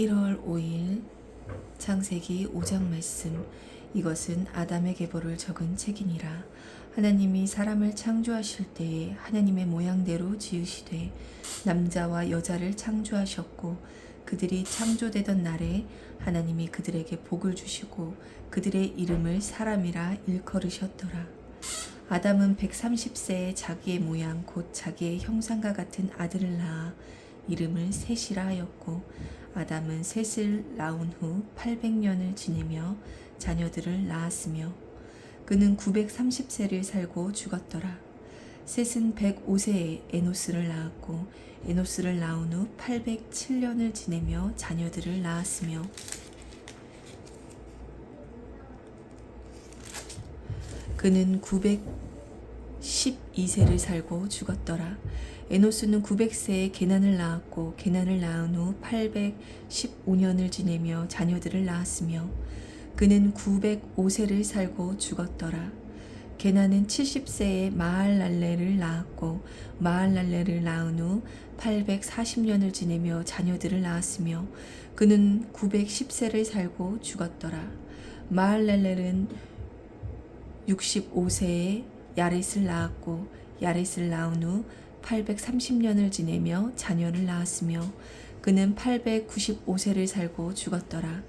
1월 5일 창세기 5장 말씀. 이것은 아담의 계보를 적은 책이니라. 하나님이 사람을 창조하실 때에 하나님의 모양대로 지으시되 남자와 여자를 창조하셨고, 그들이 창조되던 날에 하나님이 그들에게 복을 주시고 그들의 이름을 사람이라 일컬으셨더라. 아담은 130세에 자기의 모양 곧 자기의 형상과 같은 아들을 낳아 이름을 셋이라 하였고, 아담은 셋을 낳은 후 800년을 지내며 자녀들을 낳았으며 그는 930세를 살고 죽었더라. 셋은 105세에 에노스를 낳았고, 에노스를 낳은 후 807년을 지내며 자녀들을 낳았으며 그는 912세를 살고 죽었더라. 에노스는 900세에 게난을 낳았고, 게난을 낳은 후 815년을 지내며 자녀들을 낳았으며 그는 905세를 살고 죽었더라. 게난은 70세에 마할랄레를 낳았고, 마할랄레를 낳은 후 840년을 지내며 자녀들을 낳았으며 그는 910세를 살고 죽었더라. 마할랄렐은 65세에 야렛을 낳았고, 야렛을 낳은 후 830년을 지내며 자녀를 낳았으며 그는 895세를 살고 죽었더라.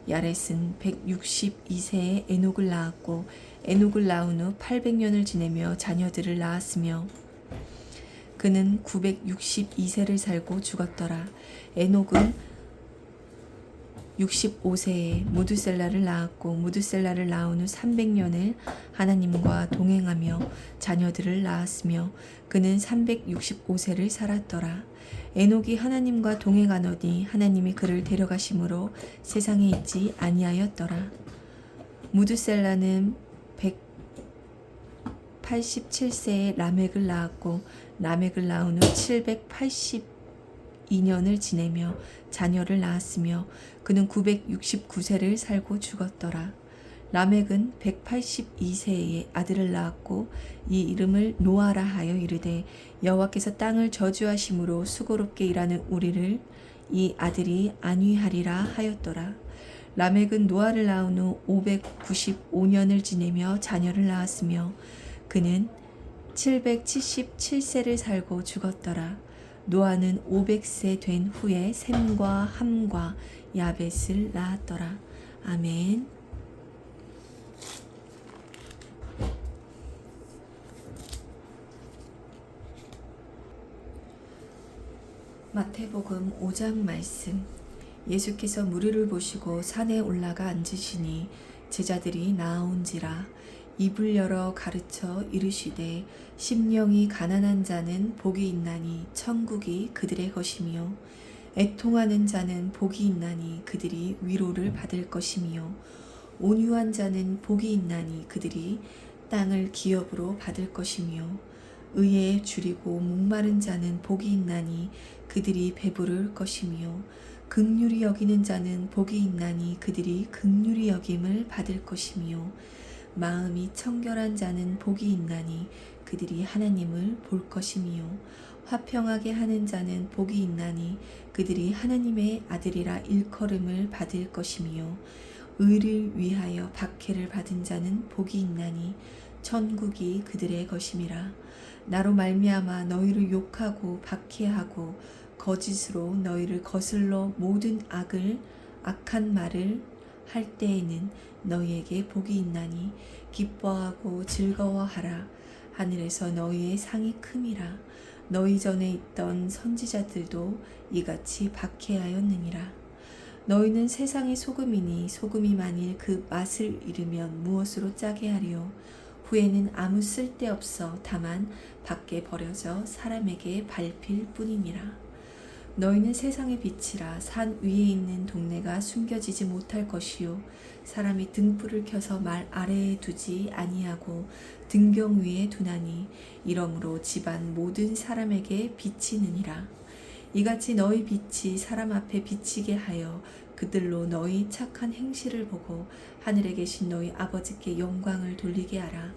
야렛은 162세에 에녹을 낳았고, 에녹을 낳은 후 800년을 지내며 자녀들을 낳았으며 그는 962세를 살고 죽었더라. 에녹은 65세에 무드셀라를 낳았고, 무드셀라를 낳은 후 300년을 하나님과 동행하며 자녀들을 낳았으며 그는 365세를 살았더라. 에녹이 하나님과 동행하노니 하나님이 그를 데려가심으로 세상에 있지 아니하였더라. 무드셀라는 187세에 라멕을 낳았고, 라멕을 낳은 후 782년을 지내며 자녀를 낳았으며 그는 969세를 살고 죽었더라. 라멕은 182세에 아들을 낳았고, 이 이름을 노아라 하여 이르되 여호와께서 땅을 저주하심으로 수고롭게 일하는 우리를 이 아들이 안위하리라 하였더라. 라멕은 노아를 낳은 후 595년을 지내며 자녀를 낳았으며 그는 777세를 살고 죽었더라. 노아는 500세 된 후에 셈과 함과 야벳을 낳았더라. 아멘. 마태복음 5장 말씀. 예수께서 무리를 보시고 산에 올라가 앉으시니 제자들이 나아온지라. 입을 열어 가르쳐 이르시되 심령이 가난한 자는 복이 있나니 천국이 그들의 것이며, 애통하는 자는 복이 있나니 그들이 위로를 받을 것이며, 온유한 자는 복이 있나니 그들이 땅을 기업으로 받을 것이며, 의에 줄이고 목마른 자는 복이 있나니 그들이 배부를 것이며, 긍휼히 여기는 자는 복이 있나니 그들이 긍휼히 여김을 받을 것이며, 마음이 청결한 자는 복이 있나니 그들이 하나님을 볼 것이며, 화평하게 하는 자는 복이 있나니 그들이 하나님의 아들이라 일컬음을 받을 것이며, 의를 위하여 박해를 받은 자는 복이 있나니 천국이 그들의 것임이라. 나로 말미암아 너희를 욕하고 박해하고 거짓으로 너희를 거슬러 모든 악한 말을 할 때에는 너희에게 복이 있나니 기뻐하고 즐거워하라. 하늘에서 너희의 상이 큼이라. 너희 전에 있던 선지자들도 이같이 박해하였느니라. 너희는 세상의 소금이니 소금이 만일 그 맛을 잃으면 무엇으로 짜게 하리요? 후에는 아무 쓸데없어 다만 밖에 버려져 사람에게 밟힐 뿐이니라. 너희는 세상의 빛이라. 산 위에 있는 동네가 숨겨지지 못할 것이요, 사람이 등불을 켜서 말 아래에 두지 아니하고 등경 위에 두나니 이러므로 집안 모든 사람에게 비치느니라. 이같이 너희 빛이 사람 앞에 비치게 하여 그들로 너희 착한 행실을 보고 하늘에 계신 너희 아버지께 영광을 돌리게 하라.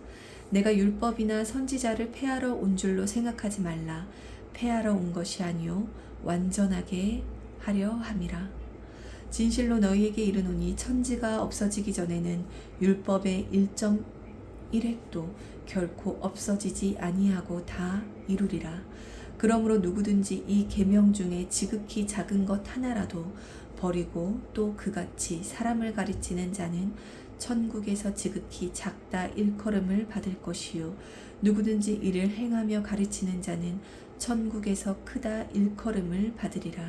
내가 율법이나 선지자를 폐하러 온 줄로 생각하지 말라. 폐하러 온 것이 아니요 완전하게 하려 함이라. 진실로 너희에게 이르노니 천지가 없어지기 전에는 율법의 1.1획도 결코 없어지지 아니하고 다 이루리라. 그러므로 누구든지 이 계명 중에 지극히 작은 것 하나라도 버리고 또 그같이 사람을 가르치는 자는 천국에서 지극히 작다 일컬음을 받을 것이요 누구든지 이를 행하며 가르치는 자는 천국에서 크다 일컬음을 받으리라.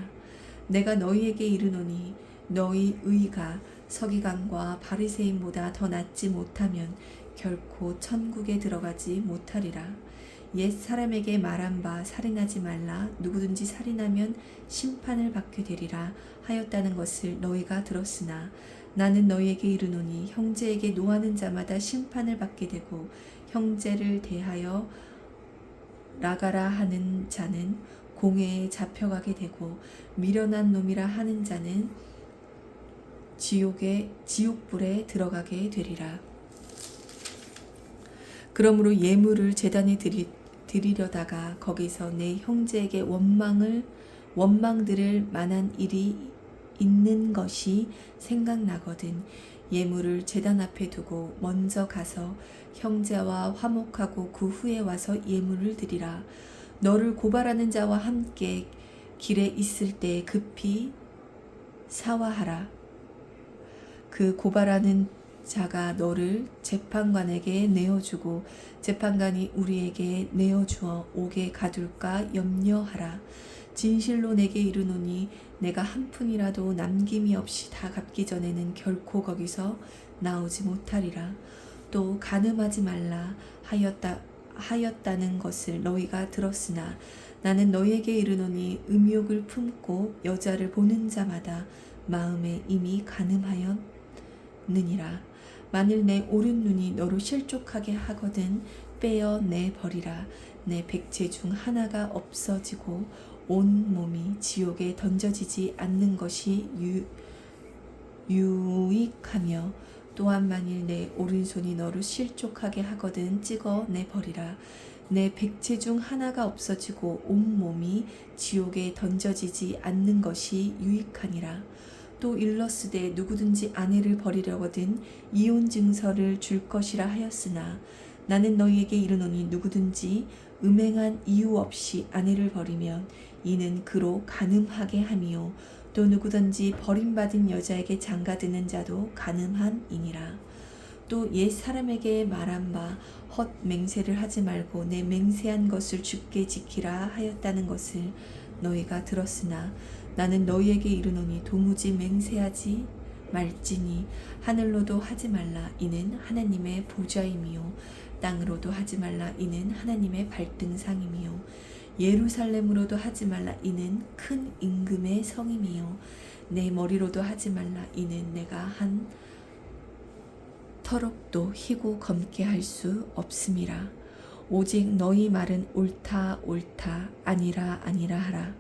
내가 너희에게 이르노니 너희 의가 서기관과 바리새인보다 더 낫지 못하면 결코 천국에 들어가지 못하리라. 옛 사람에게 말한 바 살인하지 말라. 누구든지 살인하면 심판을 받게 되리라 하였다는 것을 너희가 들었으나 나는 너희에게 이르노니 형제에게 노하는 자마다 심판을 받게 되고 형제를 대하여 나가라 하는 자는 공회에 잡혀가게 되고 미련한 놈이라 하는 자는 지옥불에 들어가게 되리라. 그러므로 예물을 제단에 드리려다가 거기서 내 형제에게 원망들을 만한 일이 있는 것이 생각나거든 예물을 제단 앞에 두고 먼저 가서 형제와 화목하고 그 후에 와서 예물을 드리라. 너를 고발하는 자와 함께 길에 있을 때 급히 사화하라. 그 고발하는 자가 너를 재판관에게 내어주고 재판관이 우리에게 내어주어 옥에 가둘까 염려하라. 진실로 내게 이르노니 내가 한 푼이라도 남김이 없이 다 갚기 전에는 결코 거기서 나오지 못하리라. 또 간음하지 말라 하였다는 것을 너희가 들었으나 나는 너희에게 이르노니 음욕을 품고 여자를 보는 자마다 마음에 이미 간음하였느니라. 만일 내 오른 눈이 너로 실족하게 하거든 빼어내 버리라. 내 백체 중 하나가 없어지고 온 몸이 지옥에 던져지지 않는 것이 유익하며 또한 만일 내 오른손이 너를 실족하게 하거든 찍어내 버리라. 내 백체 중 하나가 없어지고 온 몸이 지옥에 던져지지 않는 것이 유익하니라. 또 일러스되 누구든지 아내를 버리려거든 이혼 증서를 줄 것이라 하였으나 나는 너희에게 이르노니 누구든지 음행한 이유 없이 아내를 버리면 이는 그로 간음하게 함이요 또 누구든지 버림받은 여자에게 장가드는 자도 간음함이니라. 또 옛 사람에게 말한 바 헛 맹세를 하지 말고 내 맹세한 것을 주께 지키라 하였다는 것을 너희가 들었으나 나는 너희에게 이르노니 도무지 맹세하지 말지니 하늘로도 하지 말라 이는 하나님의 보좌임이요 땅으로도 하지 말라 이는 하나님의 발등상임이요 예루살렘으로도 하지 말라 이는 큰 임금의 성임이요 내 머리로도 하지 말라 이는 내가 한 터럭도 희고 검게 할 수 없음이라. 오직 너희 말은 옳다 옳다 아니라 아니라 하라.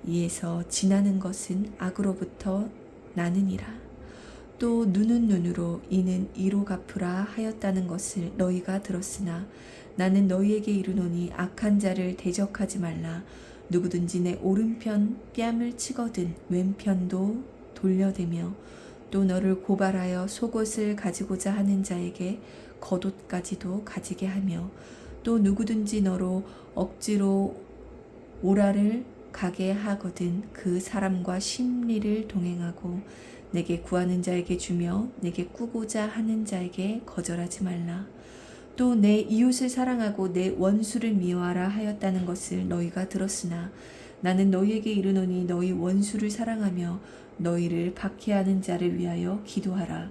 이에서 지나는 것은 악으로부터 나느니라. 또 눈은 눈으로 이는 이로 갚으라 하였다는 것을 너희가 들었으나 나는 너희에게 이르노니 악한 자를 대적하지 말라. 누구든지 내 오른편 뺨을 치거든 왼편도 돌려대며 또 너를 고발하여 속옷을 가지고자 하는 자에게 겉옷까지도 가지게 하며 또 누구든지 너로 억지로 오라를 가게 하거든 그 사람과 심리를 동행하고 내게 구하는 자에게 주며 내게 꾸고자 하는 자에게 거절하지 말라. 또 내 이웃을 사랑하고 내 원수를 미워하라 하였다는 것을 너희가 들었으나 나는 너희에게 이르노니 너희 원수를 사랑하며 너희를 박해하는 자를 위하여 기도하라.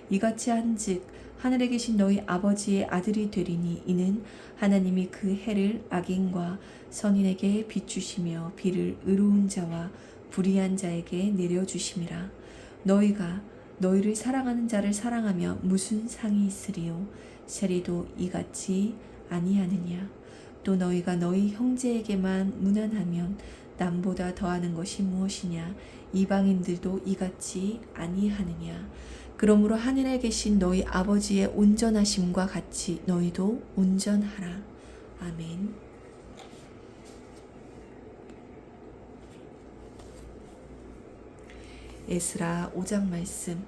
이같이 한즉 하늘에 계신 너희 아버지의 아들이 되리니 이는 하나님이 그 해를 악인과 선인에게 비추시며 비를 의로운 자와 불의한 자에게 내려주심이라. 너희가 너희를 사랑하는 자를 사랑하며 무슨 상이 있으리요? 세리도 이같이 아니하느냐? 또 너희가 너희 형제에게만 무난하면 남보다 더하는 것이 무엇이냐? 이방인들도 이같이 아니하느냐? 그러므로 하늘에 계신 너희 아버지의 온전하심과 같이 너희도 온전하라. 아멘. 에스라 5장 말씀.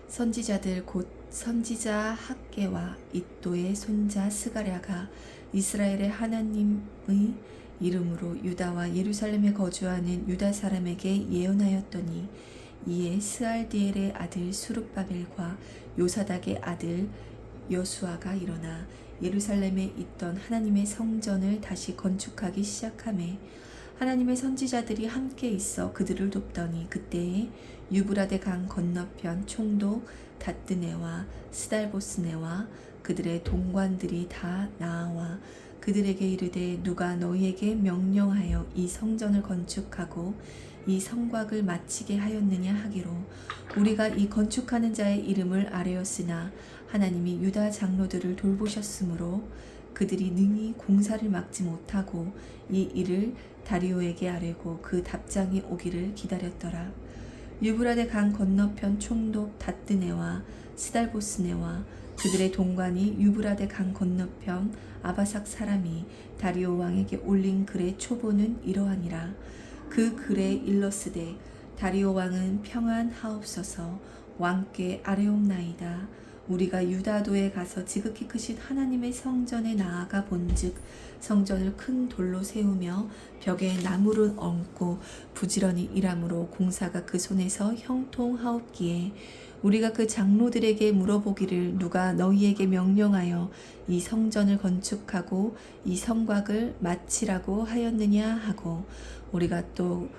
선지자들 곧 선지자 학개와 잇도의 손자 스가랴가 이스라엘의 하나님의 이름으로 유다와 예루살렘에 거주하는 유다 사람에게 예언하였더니 이에 스알디엘의 아들 수룹바벨과 요사닥의 아들 여수아가 일어나 예루살렘에 있던 하나님의 성전을 다시 건축하기 시작하매 하나님의 선지자들이 함께 있어 그들을 돕더니 그때에 유브라데 강 건너편 총독 다뜨네와 스달보스네와 그들의 동관들이 다 나와 그들에게 이르되 누가 너희에게 명령하여 이 성전을 건축하고 이 성곽을 마치게 하였느냐 하기로 우리가 이 건축하는 자의 이름을 아뢰었으나 하나님이 유다 장로들을 돌보셨으므로 그들이 능히 공사를 막지 못하고 이 일을 다리오에게 아뢰고 그 답장이 오기를 기다렸더라. 유브라데 강 건너편 총독 다뜨네와 스달보스네와 그들의 동관이 유브라데 강 건너편 아바삭 사람이 다리오 왕에게 올린 글의 초보는 이러하니라. 그 글에 일러스되 다리오 왕은 평안하옵소서 왕께 아뢰옵나이다. 우리가 유다도에 가서 지극히 크신 하나님의 성전에 나아가 본즉 성전을 큰 돌로 세우며 벽에 나무를 얹고 부지런히 일함으로 공사가 그 손에서 형통하옵기에 우리가 그 장로들에게 물어보기를 누가 너희에게 명령하여 이 성전을 건축하고 이 성곽을 마치라고 하였느냐 하고 우리가 또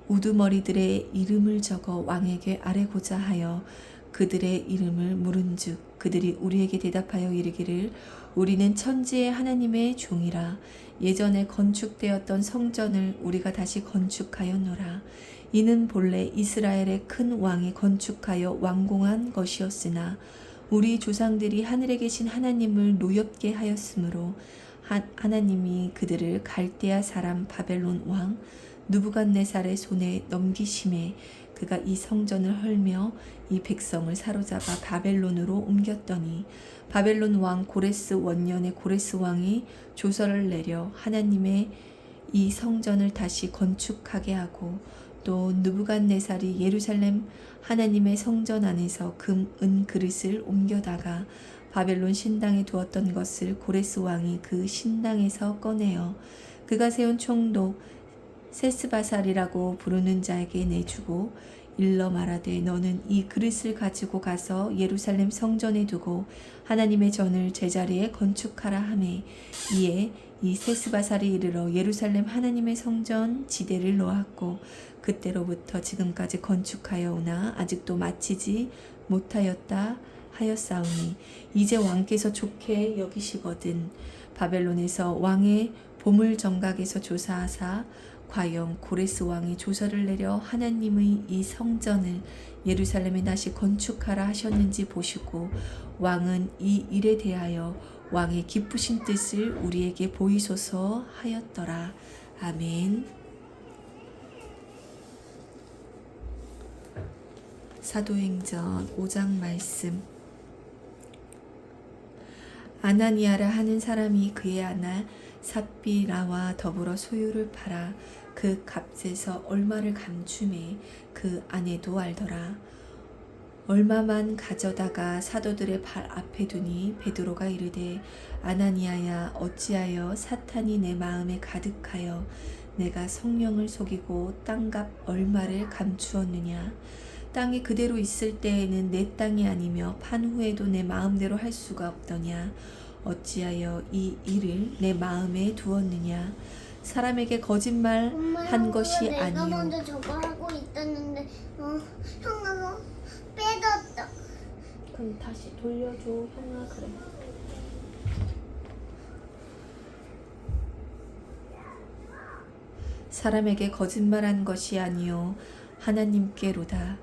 우두머리들의 이름을 적어 왕에게 아뢰고자 하여 그들의 이름을 물은즉 그들이 우리에게 대답하여 이르기를 우리는 천지의 하나님의 종이라 예전에 건축되었던 성전을 우리가 다시 건축하였노라. 이는 본래 이스라엘의 큰 왕이 건축하여 완공한 것이었으나 우리 조상들이 하늘에 계신 하나님을 노엽게 하였으므로 하나님이 그들을 갈대아 사람 바벨론 왕 느부갓네살의 손에 넘기심에 그가 이 성전을 헐며 이 백성을 사로잡아 바벨론으로 옮겼더니 바벨론 왕 고레스 원년에 고레스 왕이 조서를 내려 하나님의 이 성전을 다시 건축하게 하고 또 느부갓네살이 예루살렘 하나님의 성전 안에서 금, 은 그릇을 옮겨다가 바벨론 신당에 두었던 것을 고레스 왕이 그 신당에서 꺼내어 그가 세운 총독 세스바살이라고 부르는 자에게 내주고 일러 말하되 너는 이 그릇을 가지고 가서 예루살렘 성전에 두고 하나님의 전을 제자리에 건축하라 하매 이에 이 세스바살이 이르러 예루살렘 하나님의 성전 지대를 놓았고 그때로부터 지금까지 건축하여 오나 아직도 마치지 못하였다 하였사오니 이제 왕께서 좋게 여기시거든 바벨론에서 왕의 보물 정각에서 조사하사 과연 고레스 왕이 조서를 내려 하나님의 이 성전을 예루살렘에 다시 건축하라 하셨는지 보시고 왕은 이 일에 대하여 왕의 기쁘신 뜻을 우리에게 보이소서 하였더라. 아멘. 사도행전 5장 말씀. 아나니아라 하는 사람이 그의 아날 삽비라와 더불어 소유를 팔아 그 값에서 얼마를 감춤해 그 아내도 알더라. 얼마만 가져다가 사도들의 발 앞에 두니 베드로가 이르되 아나니아야 어찌하여 사탄이 내 마음에 가득하여 내가 성령을 속이고 땅값 얼마를 감추었느냐. 땅이 그대로 있을 때에는 내 땅이 아니며 판 후에도 내 마음대로 할 수가 없더냐. 어찌하여 이 일을 내 마음에 두었느냐. 사람에게 거짓말 한 것이 내가 아니오. 먼저 저거 하고 있었는데 형아 빼졌다. 그럼 다시 돌려줘 형아. 그래. 사람에게 거짓말한 것이 아니요 하나님께로다.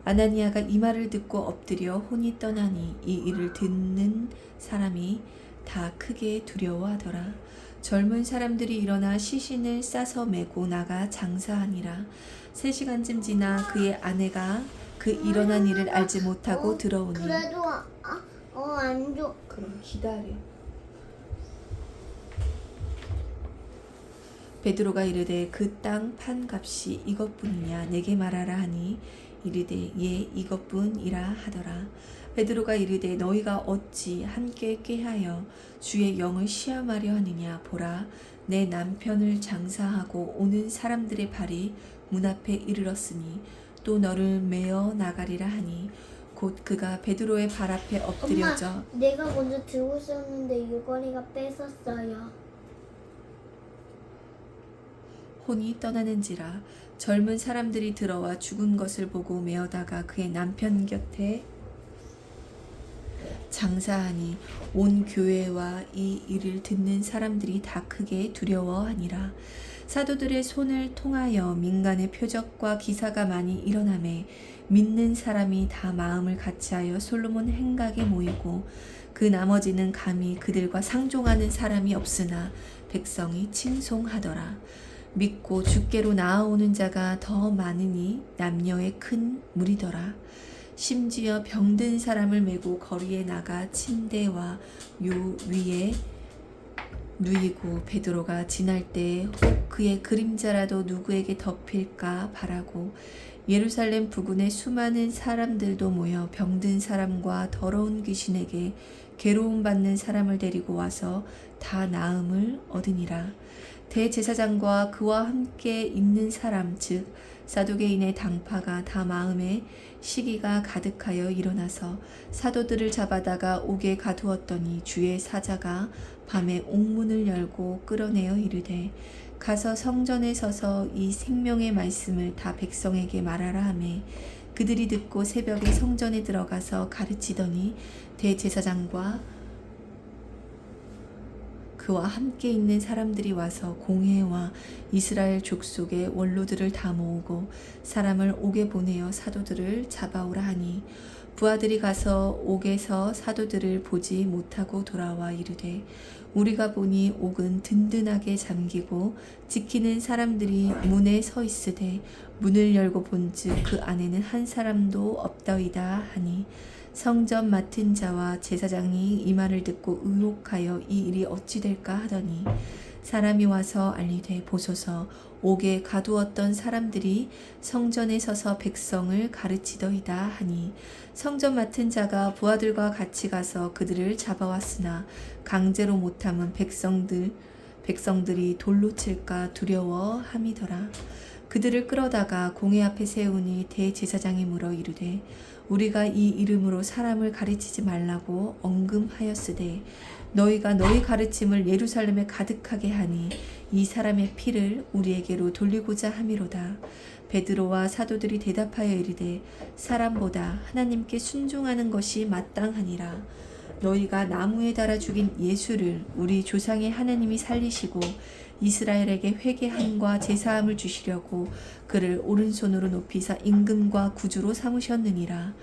아나니아가 이 말을 듣고 엎드려 혼이 떠나니 이 일을 듣는 사람이 다 크게 두려워하더라. 젊은 사람들이 일어나 시신을 싸서 메고 나가 장사하니라. 3시간쯤 지나 그의 아내가 그 일어난 일을 알지 못하고 들어오니 그래도 안 줘. 그럼 기다려. 베드로가 이르되 그 땅 판 값이 이것뿐이냐 내게 말하라 하니 이르되 예 이것뿐이라 하더라. 베드로가 이르되 너희가 어찌 함께 꾀하여 주의 영을 시험하려 하느냐. 보라 내 남편을 장사하고 오는 사람들의 발이 문 앞에 이르렀으니 또 너를 메어 나가리라 하니 곧 그가 베드로의 발 앞에 엎드려져 엄마, 내가 먼저 들고 있었는데 유건이가 뺏었어요. 혼이 떠나는지라. 젊은 사람들이 들어와 죽은 것을 보고 메어다가 그의 남편 곁에 장사하니 온 교회와 이 일을 듣는 사람들이 다 크게 두려워하니라. 사도들의 손을 통하여 민간의 표적과 기사가 많이 일어나매 믿는 사람이 다 마음을 같이하여 솔로몬 행각에 모이고 그 나머지는 감히 그들과 상종하는 사람이 없으나 백성이 칭송하더라. 믿고 주께로 나아오는 자가 더 많으니 남녀의 큰 무리더라. 심지어 병든 사람을 메고 거리에 나가 침대와 요 위에 누이고 베드로가 지날 때에 혹 그의 그림자라도 누구에게 덮일까 바라고 예루살렘 부근에 수많은 사람들도 모여 병든 사람과 더러운 귀신에게 괴로움 받는 사람을 데리고 와서 다 나음을 얻으니라. 대제사장과 그와 함께 있는 사람 즉 사두개인의 당파가 다 마음에 시기가 가득하여 일어나서 사도들을 잡아다가 옥에 가두었더니 주의 사자가 밤에 옥문을 열고 끌어내어 이르되 가서 성전에 서서 이 생명의 말씀을 다 백성에게 말하라 하매 그들이 듣고 새벽에 성전에 들어가서 가르치더니 대제사장과 그와 함께 있는 사람들이 와서 공회와 이스라엘 족속의 원로들을 다 모으고 사람을 옥에 보내어 사도들을 잡아오라 하니 부하들이 가서 옥에서 사도들을 보지 못하고 돌아와 이르되 우리가 보니 옥은 든든하게 잠기고 지키는 사람들이 문에 서 있으되 문을 열고 본즉 그 안에는 한 사람도 없다이다 하니 성전 맡은 자와 제사장이 이 말을 듣고 의혹하여 이 일이 어찌 될까 하더니 사람이 와서 알리되 보소서 옥에 가두었던 사람들이 성전에 서서 백성을 가르치더이다 하니 성전 맡은 자가 부하들과 같이 가서 그들을 잡아왔으나 강제로 못함은 백성들이 돌로 칠까 두려워함이더라. 그들을 끌어다가 공회 앞에 세우니 대제사장이 물어 이르되 우리가 이 이름으로 사람을 가르치지 말라고 언금하였으되 너희가 너희 가르침을 예루살렘에 가득하게 하니 이 사람의 피를 우리에게로 돌리고자 함이로다. 베드로와 사도들이 대답하여 이르되 사람보다 하나님께 순종하는 것이 마땅하니라. 너희가 나무에 달아 죽인 예수를 우리 조상의 하나님이 살리시고 이스라엘에게 회개함과 제사함을 주시려고 그를 오른손으로 높이사 임금과 구주로 삼으셨느니라.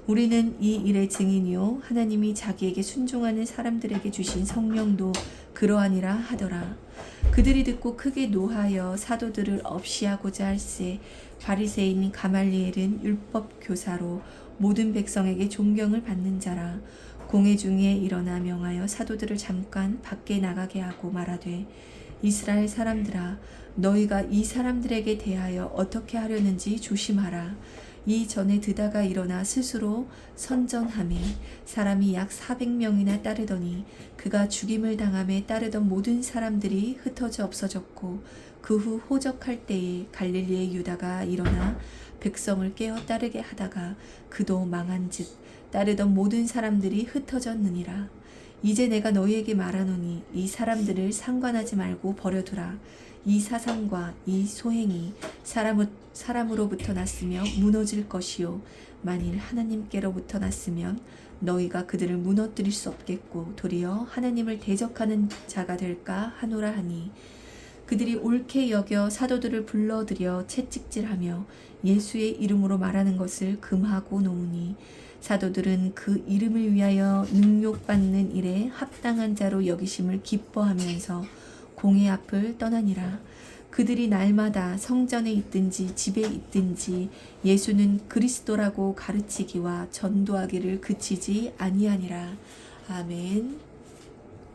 우리는 이 일의 증인이요 하나님이 자기에게 순종하는 사람들에게 주신 성령도 그러하니라 하더라. 그들이 듣고 크게 노하여 사도들을 없이하고자 할세 바리새인 가말리엘은 율법 교사로 모든 백성에게 존경을 받는 자라. 공회 중에 일어나 명하여 사도들을 잠깐 밖에 나가게 하고 말하되 이스라엘 사람들아 너희가 이 사람들에게 대하여 어떻게 하려는지 조심하라. 이전에 드다가 일어나 스스로 선전하매 사람이 약 400명이나 따르더니 그가 죽임을 당함에 따르던 모든 사람들이 흩어져 없어졌고 그 후 호적할 때에 갈릴리의 유다가 일어나 백성을 깨어 따르게 하다가 그도 망한즉 따르던 모든 사람들이 흩어졌느니라. 이제 내가 너희에게 말하노니 이 사람들을 상관하지 말고 버려두라. 이 사상과 이 소행이 사람으로부터 났으며 무너질 것이요 만일 하나님께로부터 났으면 너희가 그들을 무너뜨릴 수 없겠고 도리어 하나님을 대적하는 자가 될까 하노라 하니 그들이 옳게 여겨 사도들을 불러들여 채찍질하며 예수의 이름으로 말하는 것을 금하고 놓으니 사도들은 그 이름을 위하여 능욕받는 일에 합당한 자로 여기심을 기뻐하면서 공회 앞을 떠나니라. 그들이 날마다 성전에 있든지 집에 있든지 예수는 그리스도라고 가르치기와 전도하기를 그치지 아니하니라. 아멘.